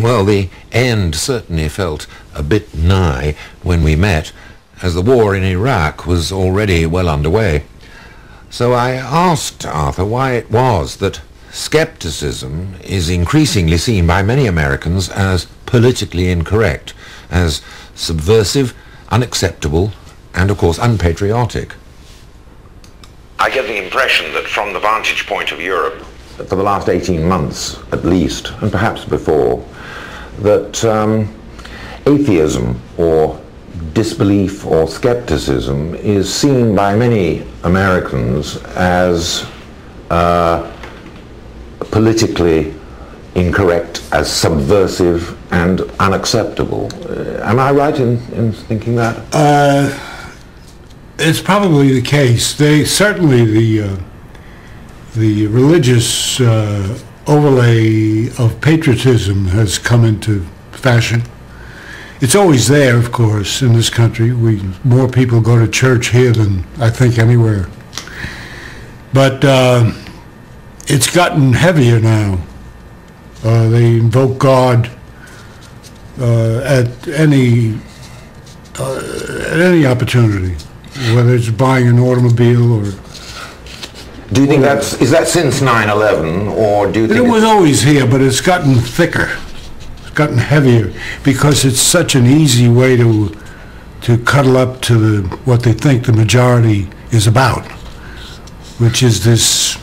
Well, the end certainly felt a bit nigh when we met, as the war in Iraq was already well underway. So I asked Arthur why it was that skepticism is increasingly seen by many Americans as politically incorrect, as subversive, unacceptable, and of course unpatriotic. I get the impression that from the vantage point of Europe, for the last 18 months at least, and perhaps before, that atheism or disbelief or skepticism is seen by many Americans as politically incorrect, as subversive and unacceptable. Am I right in thinking that? It's probably the case. Certainly the religious overlay of patriotism has come into fashion. It's always there, of course, in this country. More people go to church here than I think anywhere. But it's gotten heavier now. They invoke God at any opportunity, whether it's buying an automobile or... Do you think is that since 9/11, or do you think... It was always here, but it's gotten thicker. It's gotten heavier, because it's such an easy way to cuddle up to what they think the majority is about, which is this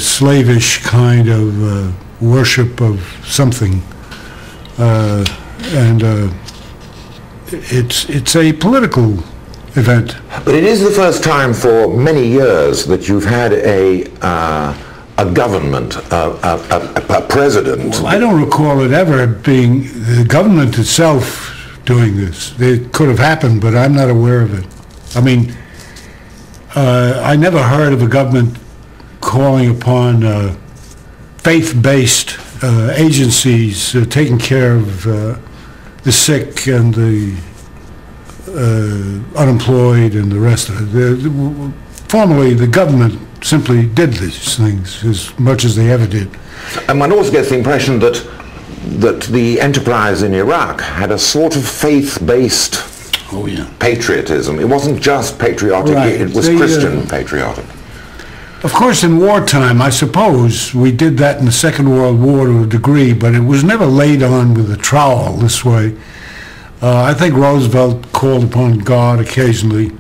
slavish kind of worship of something, and it's a political event. But it is the first time for many years that you've had a government, a president. Well, I don't recall it ever being the government itself doing this. It could have happened, but I'm not aware of it. I mean, I never heard of a government calling upon faith-based agencies taking care of the sick and the unemployed and the rest of it. Formerly, the government simply did these things as much as they ever did. And one also gets the impression that the enterprise in Iraq had a sort of faith-based patriotism. It wasn't just patriotic, right. It was Christian patriotic. Of course, in wartime, I suppose, we did that in the Second World War to a degree, but it was never laid on with a trowel this way. I think Roosevelt called upon God occasionally,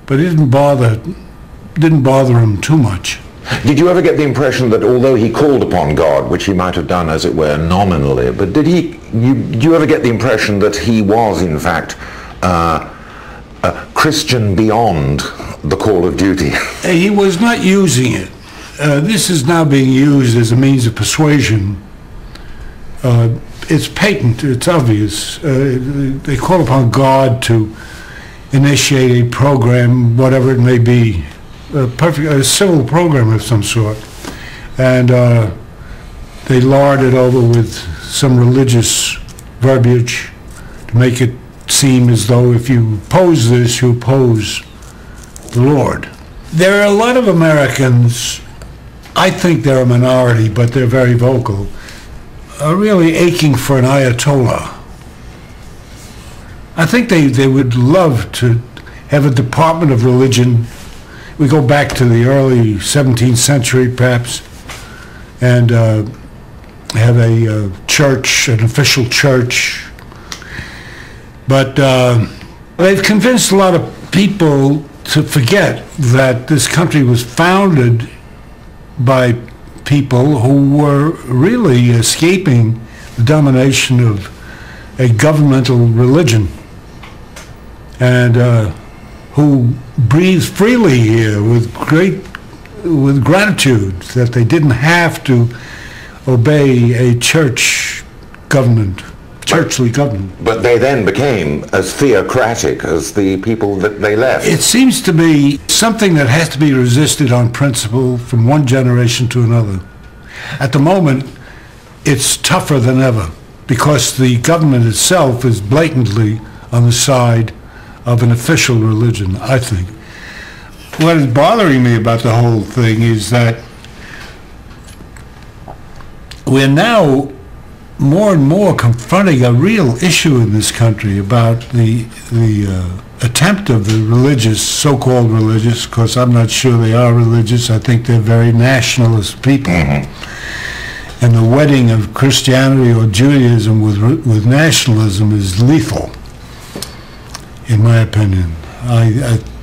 but it didn't bother him too much. Did you ever get the impression that although he called upon God, which he might have done, as it were, nominally, but did you ever get the impression that he was, in fact, Christian beyond the call of duty? He was not using it. This is now being used as a means of persuasion. It's patent, it's obvious. They call upon God to initiate a program, whatever it may be, a civil program of some sort. And they lard it over with some religious verbiage to make it seem as though if you oppose this, you oppose the Lord. There are a lot of Americans, I think they're a minority, but they're very vocal, are really aching for an Ayatollah. I think they would love to have a department of religion. We go back to the early 17th century, perhaps, and have a church, an official church. But they've convinced a lot of people to forget that this country was founded by people who were really escaping the domination of a governmental religion, and who breathed freely here with gratitude that they didn't have to obey a church government, churchly government. But they then became as theocratic as the people that they left. It seems to be something that has to be resisted on principle from one generation to another. At the moment, it's tougher than ever because the government itself is blatantly on the side of an official religion, I think. What is bothering me about the whole thing is that we're now more and more confronting a real issue in this country about the attempt of the religious, so-called religious, because I'm not sure they are religious. I think they're very nationalist people. Mm-hmm. And the wedding of Christianity or Judaism with nationalism is lethal, in my opinion.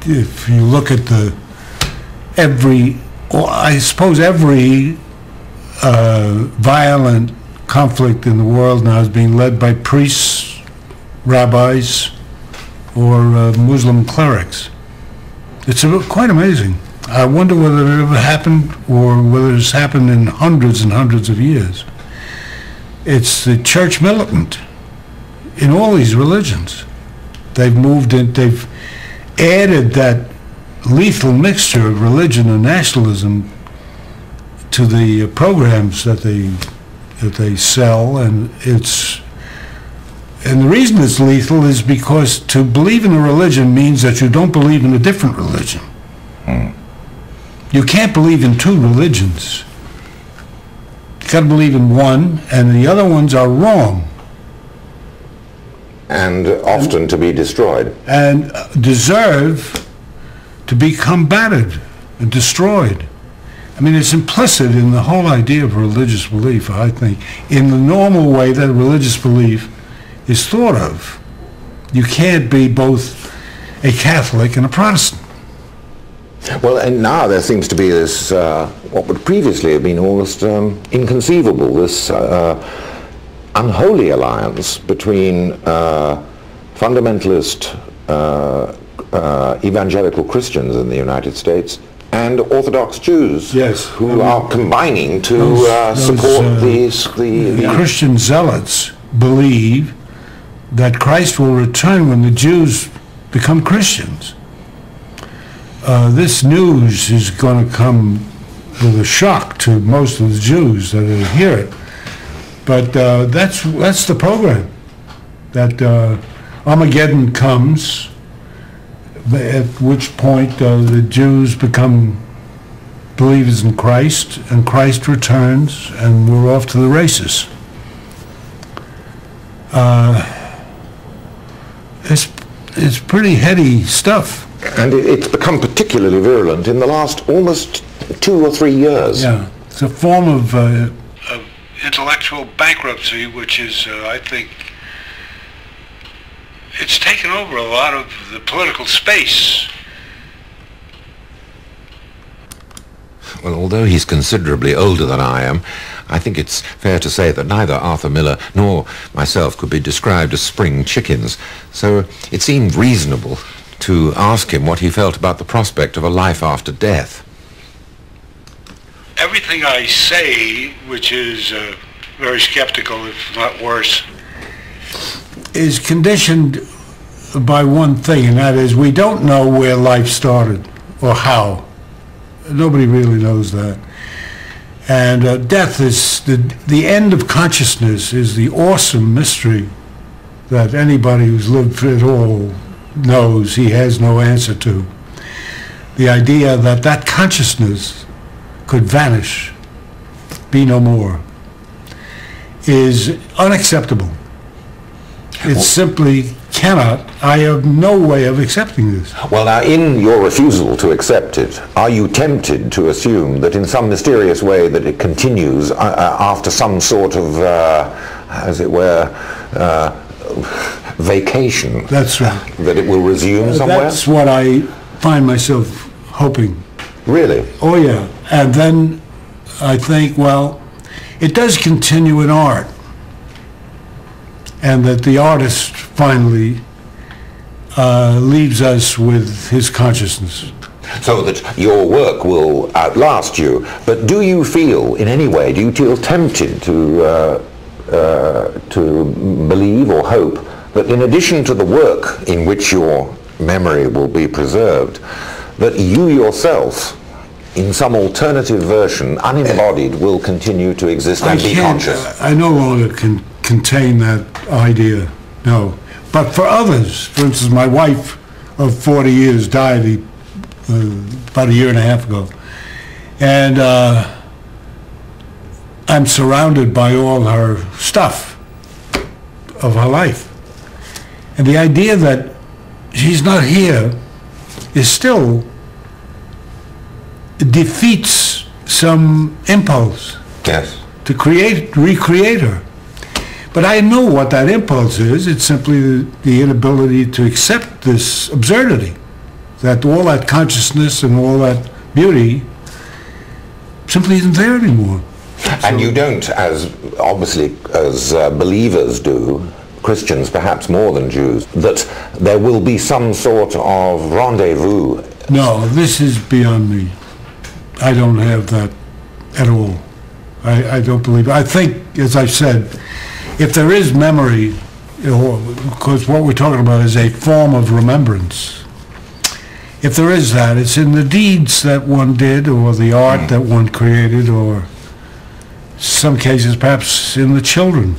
If you look at every violent conflict in the world now is being led by priests, rabbis, or Muslim clerics. It's quite amazing. I wonder whether it ever happened or whether it's happened in hundreds and hundreds of years. It's the church militant in all these religions. They've moved in, they've added that lethal mixture of religion and nationalism to the programs that they sell, and the reason it's lethal is because to believe in a religion means that you don't believe in a different religion. You can't believe in two religions. You've got to believe in one, and the other ones are wrong. And often to be destroyed. And deserve to be combated and destroyed. I mean, it's implicit in the whole idea of religious belief, I think, in the normal way that religious belief is thought of. You can't be both a Catholic and a Protestant. Well, and now there seems to be this, what would previously have been almost inconceivable, this unholy alliance between fundamentalist evangelical Christians in the United States and Orthodox Jews, yes, who are combining to support the Christian zealots believe that Christ will return when the Jews become Christians. This news is going to come with a shock to most of the Jews that hear it, but that's the program. That Armageddon comes, at which point the Jews become believers in Christ, and Christ returns, and we're off to the races. It's pretty heady stuff. And it's become particularly virulent in the last almost 2 or 3 years. Yeah, it's a form of intellectual bankruptcy, which is, I think, it's taken over a lot of the political space. Well, although he's considerably older than I am, I think it's fair to say that neither Arthur Miller nor myself could be described as spring chickens, so it seemed reasonable to ask him what he felt about the prospect of a life after death. Everything I say, which is very skeptical, if not worse, is conditioned by one thing, and that is we don't know where life started or how. Nobody really knows that. And death is the end of consciousness, is the awesome mystery that anybody who's lived at all knows he has no answer to. The idea that that consciousness could vanish, be no more, is unacceptable. It simply cannot. I have no way of accepting this. Well, now, in your refusal to accept it, are you tempted to assume that in some mysterious way that it continues after some sort of, as it were, vacation? That's right. That it will resume somewhere? That's what I find myself hoping. Really? Oh, yeah. And then I think, well, it does continue in art. And that the artist finally leaves us with his consciousness. So that your work will outlast you. But do you feel, in any way, do you feel tempted to believe or hope that in addition to the work in which your memory will be preserved, that you yourself, in some alternative version, unembodied, will continue to exist and be conscious? I no longer can contain that idea, no. But for others, for instance, my wife of 40 years died about a year and a half ago. And I'm surrounded by all her stuff of her life. And the idea that she's not here is still defeats some impulse to recreate her. But I know what that impulse is. It's simply the inability to accept this absurdity, that all that consciousness and all that beauty simply isn't there anymore. And you don't, as obviously as believers do, Christians perhaps more than Jews, that there will be some sort of rendezvous. No, this is beyond me. I don't have that at all. I don't believe it. I think, as I said, if there is memory, because what we're talking about is a form of remembrance. If there is that, it's in the deeds that one did, or the art that one created, or some cases perhaps in the children,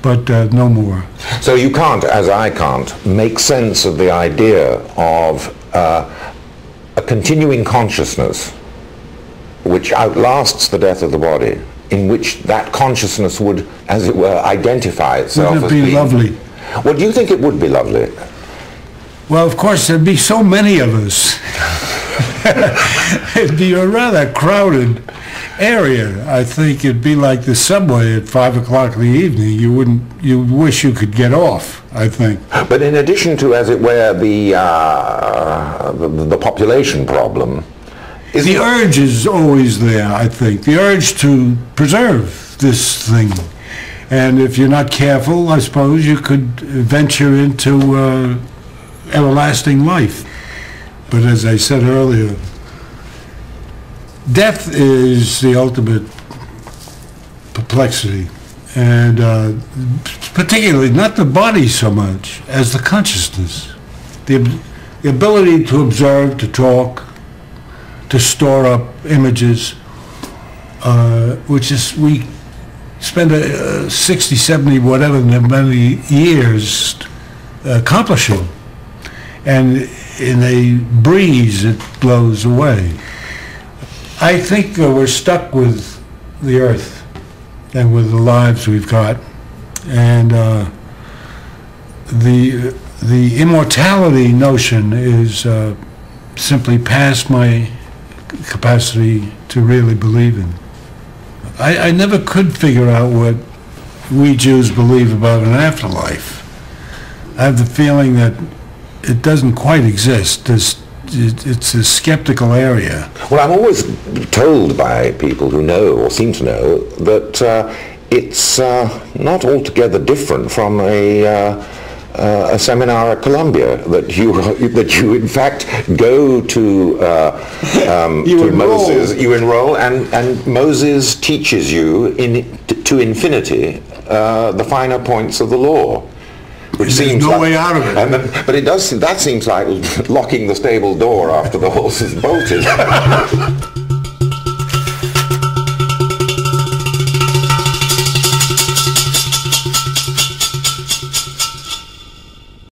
but no more. So you can't, as I can't, make sense of the idea of a continuing consciousness which outlasts the death of the body, in which that consciousness would, as it were, identify itself as being... Wouldn't it be lovely? Well, do you think it would be lovely? Well, of course, there'd be so many of us. It'd be a rather crowded area. I think it'd be like the subway at 5 o'clock in the evening. You'd wish you could get off, I think. But in addition to, as it were, the population problem, the urge is always there, I think. The urge to preserve this thing. And if you're not careful, I suppose you could venture into everlasting life. But as I said earlier, death is the ultimate perplexity. And particularly, not the body so much as the consciousness. The ability to observe, to talk, to store up images, which is, we spend 60, 70, whatever many years accomplishing. And in a breeze, it blows away. I think we're stuck with the earth and with the lives we've got. And the immortality notion is simply past my capacity to really believe in. I never could figure out what we Jews believe about an afterlife. I have the feeling that it doesn't quite exist. It's a skeptical area. Well, I'm always told by people who know or seem to know that it's not altogether different from a seminar at Columbia, that you in fact go to Moses, you enroll, and Moses teaches you to infinity the finer points of the law. Which seems no way out of it. But that seems like locking the stable door after the horse is bolted.